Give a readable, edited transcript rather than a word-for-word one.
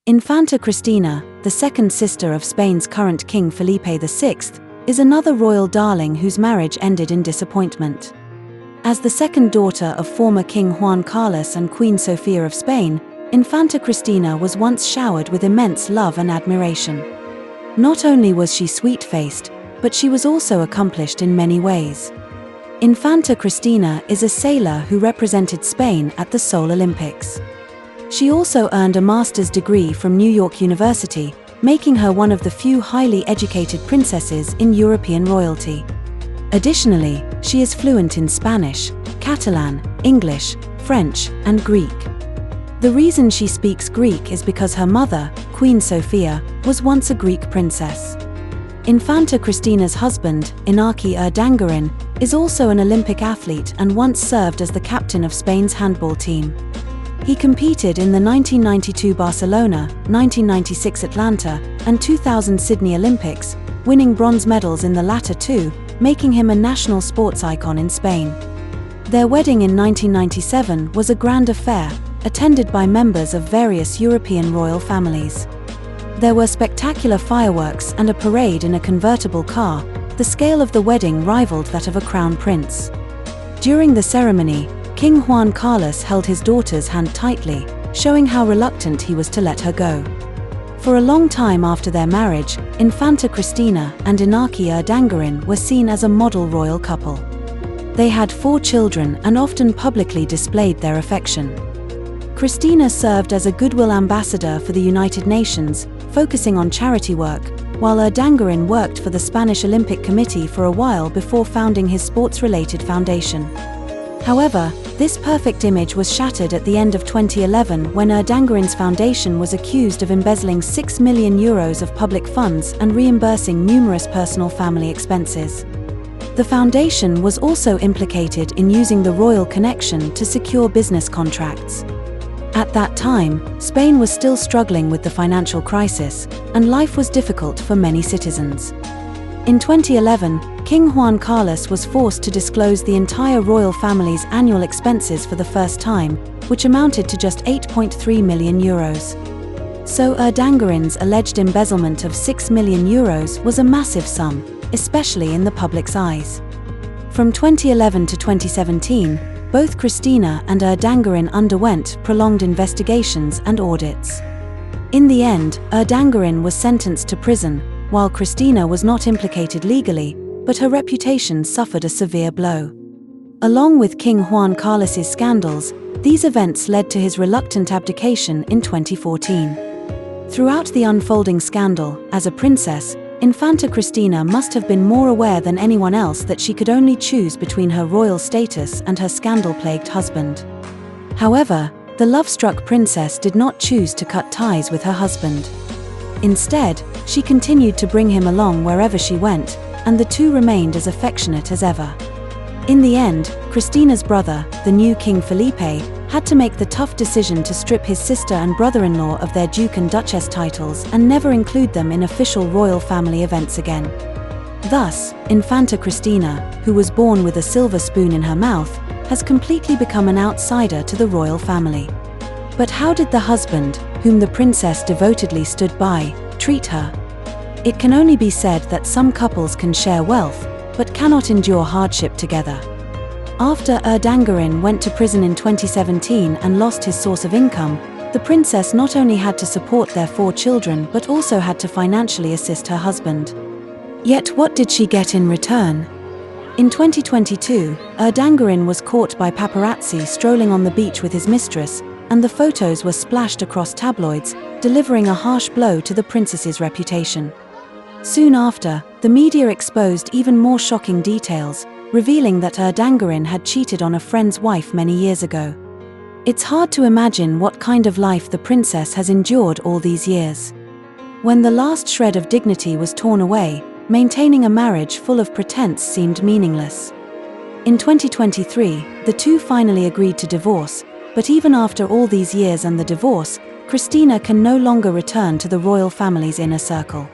Infanta Cristina, the second sister of Spain's current King Felipe VI, is another royal darling whose marriage ended in disappointment. As the second daughter of former King Juan and Queen Sofía of Spain, Infanta Cristina was once showered with immense love and admiration. Not only was she sweet-faced, but she was also accomplished in many ways. Infanta Cristina is a sailor who represented Spain at the Seoul Olympics. She also earned a master's degree from New York University, making her one of the few highly educated princesses in European royalty. Additionally, she is fluent in Spanish, Catalan, English, French, and Greek. The reason she speaks Greek is because her mother, Queen Sofía, was once a Greek princess. Infanta Cristina's husband, Iñaki Urdangarin, is also an Olympic athlete and once served as the captain of Spain's handball team. He competed in the 1992 Barcelona, 1996 Atlanta, and 2000 Sydney Olympics, winning bronze medals in the latter two, making him a national sports icon in Spain. Their wedding in 1997 was a grand affair, attended by members of various European royal families. There were spectacular fireworks and a parade in a convertible car. The scale of the wedding rivaled that of a crown prince. During the ceremony, King Juan held his daughter's hand tightly, showing how reluctant he was to let her go. For a long time after their marriage, Infanta Cristina and Iñaki Urdangarin were seen as a model royal couple. They had 4 children and often publicly displayed their affection. Cristina served as a goodwill ambassador for the United Nations, focusing on charity work, while Urdangarin worked for the Spanish Olympic Committee for a while before founding his sports-related foundation. However, this perfect image was shattered at the end of 2011 when Urdangarin's foundation was accused of embezzling €6 million of public funds and reimbursing numerous personal family expenses. The foundation was also implicated in using the royal connection to secure business contracts. At that time, Spain was still struggling with the financial crisis, and life was difficult for many citizens. In 2011, King Juan was forced to disclose the entire royal family's annual expenses for the first time, which amounted to just €8.3 million. So Urdangarin's alleged embezzlement of €6 million was a massive sum, especially in the public's eyes. From 2011 to 2017, both Cristina and Urdangarin underwent prolonged investigations and audits. In the end, Urdangarin was sentenced to prison, while Cristina was not implicated legally, but her reputation suffered a severe blow. Along with King Juan Carlos's scandals, these events led to his reluctant abdication in 2014. Throughout the unfolding scandal, as a princess, Infanta Cristina must have been more aware than anyone else that she could only choose between her royal status and her scandal-plagued husband. However, the love-struck princess did not choose to cut ties with her husband. Instead, she continued to bring him along wherever she went, and the two remained as affectionate as ever. In the end, Cristina's brother, the new King Felipe, had to make the tough decision to strip his sister and brother-in-law of their Duke and Duchess titles and never include them in official royal family events again. Thus, Infanta Cristina, who was born with a silver spoon in her mouth, has completely become an outsider to the royal family. But how did the husband, whom the princess devotedly stood by, treat her? It can only be said that some couples can share wealth, but cannot endure hardship together. After Urdangarin went to prison in 2017 and lost his source of income, the princess not only had to support their 4 children but also had to financially assist her husband. Yet what did she get in return? In 2022, Urdangarin was caught by paparazzi strolling on the beach with his mistress, and the photos were splashed across tabloids, delivering a harsh blow to the princess's reputation. Soon after, the media exposed even more shocking details, revealing that Urdangarin had cheated on a friend's wife many years ago. It's hard to imagine what kind of life the princess has endured all these years. When the last shred of dignity was torn away, maintaining a marriage full of pretense seemed meaningless. In 2023, the two finally agreed to divorce, but even after all these years and the divorce, Cristina can no longer return to the royal family's inner circle.